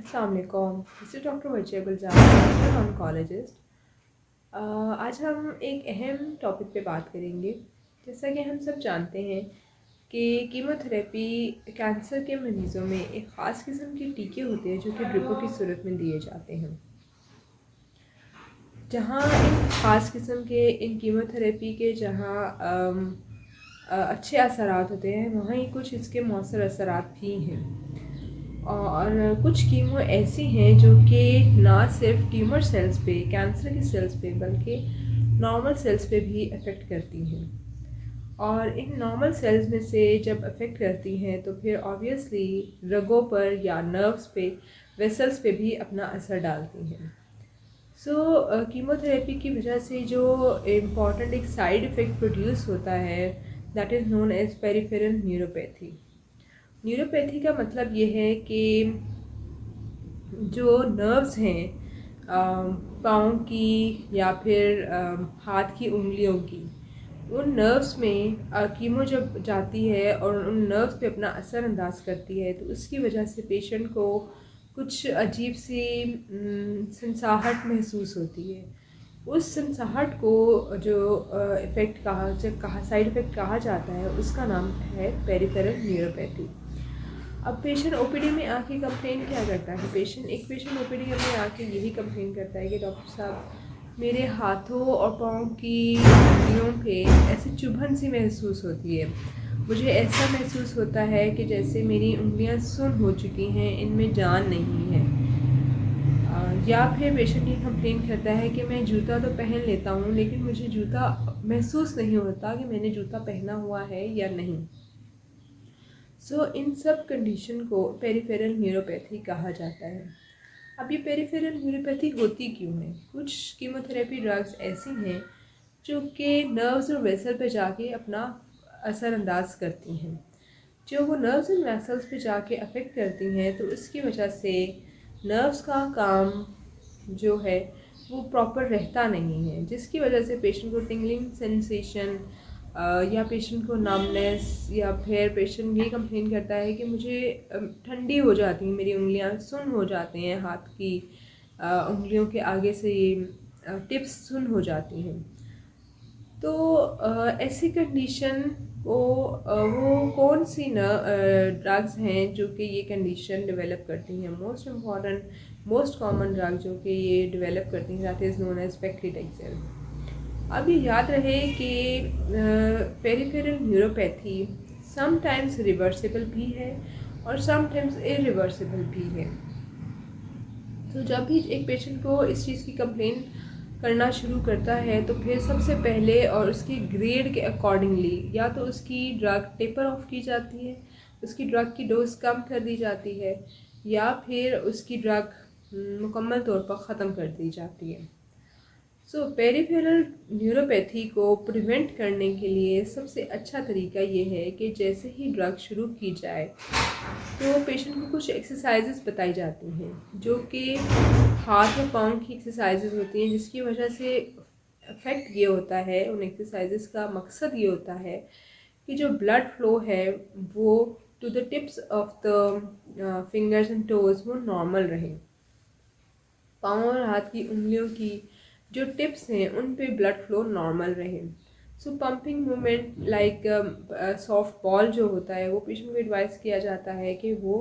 अस्सलाम वालेकुम, this is doctor Wajiha Gulzar, oncologist. आज हम एक अहम टॉपिक पे बात करेंगे। जैसा कि हम सब जानते हैं कि कीमोथेरेपी कैंसर के मरीज़ों में एक ख़ास किस्म के टीके होते हैं जो कि ड्रिपों की सूरत में दिए जाते हैं। जहाँ इन ख़ास किस्म के इन कीमोथेरेपी के अच्छे असरात होते हैं, वहाँ ही कुछ इसके मौसर असरात भी हैं। और कुछ कीमो ऐसी हैं जो कि ना सिर्फ ट्यूमर सेल्स पे, कैंसर के सेल्स पे, बल्कि नॉर्मल सेल्स पे भी अफेक्ट करती हैं। और इन नॉर्मल सेल्स में से जब अफेक्ट करती हैं तो फिर ऑब्वियसली रगों पर या नर्व्स पे, वेसल्स पे भी अपना असर डालती हैं। कीमोथेरेपी की वजह से जो इम्पॉर्टेंट एक साइड इफ़ेक्ट प्रोड्यूस होता है, that is known as peripheral neuropathy. Neuropathy का मतलब ये है कि जो नर्व्स हैं पाँव की या फिर हाथ की उंगलियों की, उन नर्व्स में कीमो जब जाती है और उन नर्व्स पे अपना असर अंदाज करती है, तो उसकी वजह से पेशेंट को कुछ अजीब सी सनसाहट महसूस होती है। उस सनसाहट को जो इफ़ेक्ट कहा साइड इफ़ेक्ट कहा जाता है, उसका नाम है पेरिफेरल न्यूरोपैथी। अब पेशेंट ओपीडी में आके कंप्लेन क्या करता है? एक पेशेंट ओपीडी में आके यही कंप्लेन करता है कि डॉक्टर साहब, मेरे हाथों और पाँव की उंगलियों पे ऐसे चुभन सी महसूस होती है। मुझे ऐसा महसूस होता है कि जैसे मेरी उंगलियां सुन्न हो चुकी हैं, इनमें जान नहीं है। या फिर पेशेंट ये कंप्लेन करता है कि मैं जूता तो पहन लेता हूँ, लेकिन मुझे जूता महसूस नहीं होता कि मैंने जूता पहना हुआ है या नहीं। इन सब कंडीशन को पेरिफेरल न्यूरोपैथी कहा जाता है। अब ये पेरिफेरल न्यूरोपैथी होती क्यों है? कुछ कीमोथेरेपी ड्रग्स ऐसी हैं जो कि नर्व्स और वेसल पे जाके अपना असर अंदाज करती हैं। जो वो नर्व्स एंड वेसल्स पे जाके अफेक्ट करती हैं, तो उसकी वजह से नर्व्स का काम जो है वो प्रॉपर रहता नहीं है, जिसकी वजह से पेशेंट को टिंगलिंग सेंसेशन या पेशेंट को नमनेस, या फिर पेशेंट ये कंप्लेन करता है कि मुझे ठंडी हो जाती हैं मेरी उंगलियां, सुन्न हो जाते हैं हाथ की उंगलियों के आगे से ये टिप्स सुन्न हो जाती हैं। तो ऐसी कंडीशन को वो कौन सी ड्रग्स हैं जो कि ये कंडीशन डेवलप करती हैं? Most important, most common drug जो कि ये डेवलप करती हैं, दैट इज़ नोन एज पेक्लिडेक्सेल। अब ये याद रहे कि पेरिफेरल न्यूरोपैथी समटाइम्स रिवर्सिबल भी है और समटाइम्स इरिवर्सिबल भी है। तो जब भी एक पेशेंट को इस चीज़ की कंप्लेन करना शुरू करता है, तो फिर सबसे पहले और उसकी ग्रेड के अकॉर्डिंगली या तो उसकी ड्रग टेपर ऑफ की जाती है, उसकी ड्रग की डोज कम कर दी जाती है, या फिर उसकी ड्रग मुकम्मल तौर पर ख़त्म कर दी जाती है। पेरिफेरल न्यूरोपैथी को प्रिवेंट करने के लिए सबसे अच्छा तरीका ये है कि जैसे ही ड्रग शुरू की जाए तो पेशेंट को कुछ एक्सरसाइजेस बताई जाती हैं, जो कि हाथ और पाँव की एक्सरसाइजेस होती हैं, जिसकी वजह से इफ़ेक्ट ये होता है, उन एक्सरसाइजेस का मकसद ये होता है कि जो ब्लड फ्लो है वो to the tips of the fingers and toes वो नॉर्मल रहे। पाँव और हाथ की उंगलियों की जो टिप्स हैं उन पे ब्लड फ्लो नॉर्मल रहे। Pumping movement like soft ball जो होता है, वो पेशेंट को एडवाइस किया जाता है कि वो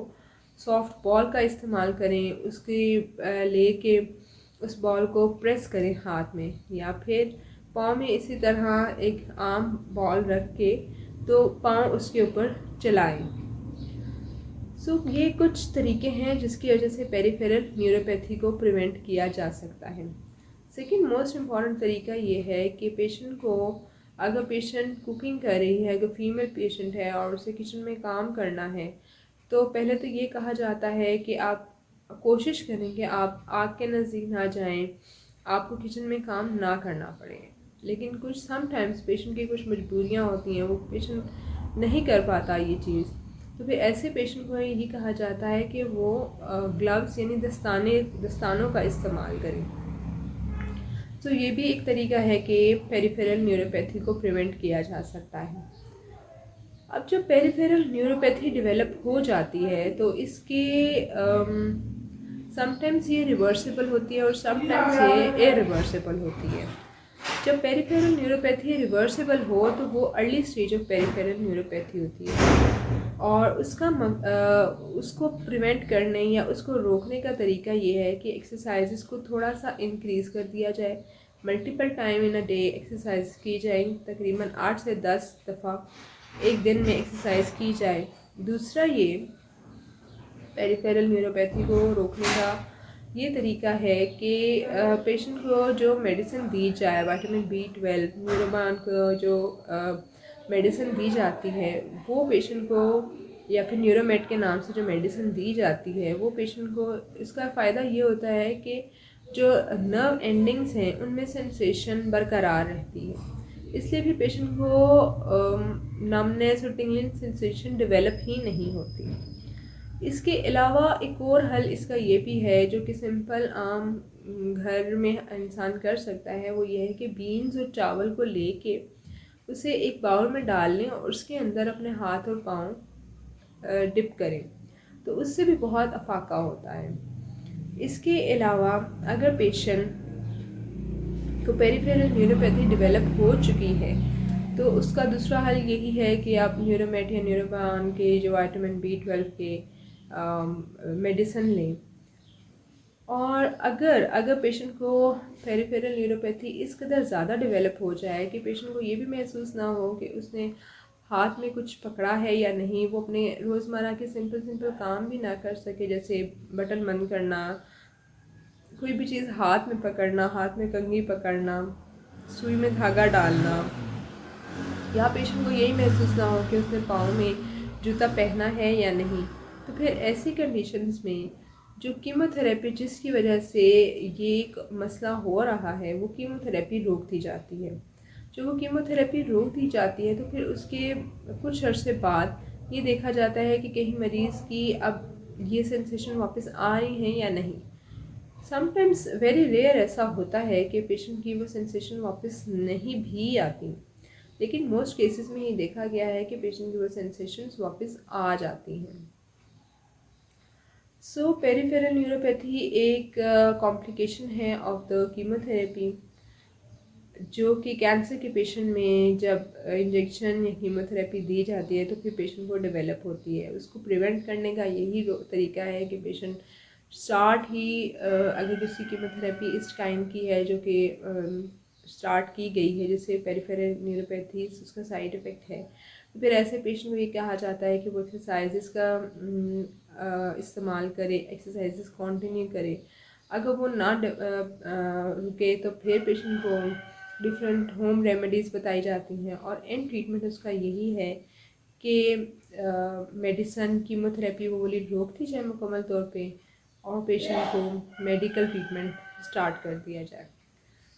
सॉफ्ट बॉल का इस्तेमाल करें, उसके लेके उस बॉल को प्रेस करें हाथ में, या फिर पाँव में इसी तरह एक आम बॉल रख के तो पाँव उसके ऊपर चलाएं। ये कुछ तरीके हैं जिसकी वजह से पेरिफेरल न्यूरोपैथी को प्रिवेंट किया जा सकता है। सेकेंड मोस्ट इम्पॉर्टेंट तरीका ये है कि पेशेंट को, अगर पेशेंट कुकिंग कर रही है, अगर फीमेल पेशेंट है और उसे किचन में काम करना है, तो पहले तो ये कहा जाता है कि आप कोशिश करें कि आप आग के नज़दीक ना जाएं, आपको किचन में काम ना करना पड़े। लेकिन कुछ समटाइम्स पेशेंट की कुछ मजबूरियाँ होती हैं, वो पेशेंट नहीं कर पाता ये चीज़, तो फिर ऐसे पेशेंट को यही कहा जाता है कि वो ग्लव्स यानी दस्तानों का इस्तेमाल करें। ये भी एक तरीका है कि पेरिफेरल न्यूरोपैथी को प्रिवेंट किया जा सकता है। अब जब पेरिफेरल न्यूरोपैथी डेवलप हो जाती है तो इसके समटाइम्स ये रिवर्सिबल होती है और समटाइम्स ये इरिवर्सिबल होती है। जब पेरिफेरल न्यूरोपैथी रिवर्सिबल हो तो वो early stage of peripheral neuropathy होती है और उसको प्रिवेंट करने या उसको रोकने का तरीका ये है कि एक्सरसाइजेस को थोड़ा सा इंक्रीज़ कर दिया जाए। Multiple time in a day exercise की जाए, तकरीबन 8 से 10 दफ़ा एक दिन में एक्सरसाइज की जाए। दूसरा ये पेरिफेरल न्यूरोपैथी को रोकने का ये तरीका है कि पेशेंट को जो मेडिसिन दी जाए, विटामिन B12, न्यूरोबान को जो मेडिसिन दी जाती है वो पेशेंट को, या फिर न्यूरोमेट के नाम से जो मेडिसिन दी जाती है वो पेशेंट को, इसका फ़ायदा ये होता है कि जो नर्व एंडिंग्स हैं उनमें सेंसेशन बरकरार रहती है, इसलिए भी पेशेंट को नमनेस और टिंगलिंग सेंसेशन डेवलप ही नहीं होती। इसके अलावा एक और हल इसका ये भी है जो कि सिंपल आम घर में इंसान कर सकता है, वो ये है कि बीन्स और चावल को लेके उसे एक बाउल में डाल लें और उसके अंदर अपने हाथ और पाँव डिप करें, तो उससे भी बहुत अफाका होता है। इसके अलावा अगर पेशेंट को पेरिफेरल न्यूरोपैथी डेवलप हो चुकी है तो उसका दूसरा हल यही है कि आप न्यूरोमेट या न्यूरोबान के जो विटामिन B12 के मेडिसिन लें। और अगर पेशेंट को पेरिफेरल न्यूरोपैथी इस कदर ज़्यादा डेवलप हो जाए कि पेशेंट को ये भी महसूस ना हो कि उसने हाथ में कुछ पकड़ा है या नहीं, वो अपने रोज़मर्रा के सिंपल काम भी ना कर सके, जैसे बटन बंद करना, कोई भी चीज़ हाथ में पकड़ना, हाथ में कंघी पकड़ना, सुई में धागा डालना, या पेशेंट को यही महसूस ना हो कि उसने पाँव में जूता पहना है या नहीं, तो फिर ऐसी कंडीशंस में जो कीमोथेरेपी जिसकी वजह से ये एक मसला हो रहा है वो कीमोथेरेपी रोक दी जाती है। जो वो कीमोथेरेपी रोक दी जाती है तो फिर उसके कुछ अर्से बाद ये देखा जाता है कि कहीं मरीज़ की अब ये सेंसेशन वापस आ रही हैं या नहीं। समटाइम्स वेरी रेयर ऐसा होता है कि पेशेंट की वो सेंसेशन वापस नहीं भी आती, लेकिन मोस्ट केसेस में ये देखा गया है कि पेशेंट की वो सेंसेशंस वापस आ जाती हैं। सो पेरिफेरल न्यूरोपैथी एक कॉम्प्लिकेशन है ऑफ द कीमोथेरेपी, जो कि कैंसर के पेशेंट में जब इंजेक्शन या कीमोथेरेपी दी जाती है तो फिर पेशेंट को डेवलप होती है। उसको प्रिवेंट करने का यही तरीका है कि पेशेंट स्टार्ट ही अगर किसी कीमोथेरेपी इस काइंड की है जो कि स्टार्ट की गई है, जैसे पेरिफेरल न्यूरोपैथी उसका साइड इफ़ेक्ट है, तो फिर ऐसे पेशेंट को ये कहा जाता है कि वो एक्सरसाइजेस का इस्तेमाल करे, एक्सरसाइजेस कंटिन्यू करे। अगर वो ना रुके तो फिर पेशेंट को डिफरेंट होम रेमेडीज़ बताई जाती हैं और एंड ट्रीटमेंट उसका यही है कि मेडिसन कीमोथेरेपी वो वाली रोक दी जाए मुकम्मल तौर पे और पेशेंट को मेडिकल ट्रीटमेंट स्टार्ट कर दिया जाए।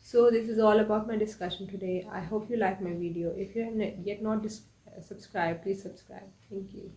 So this is all about my discussion today. I hope you like my video. If you have yet not subscribed, please subscribe. Thank you.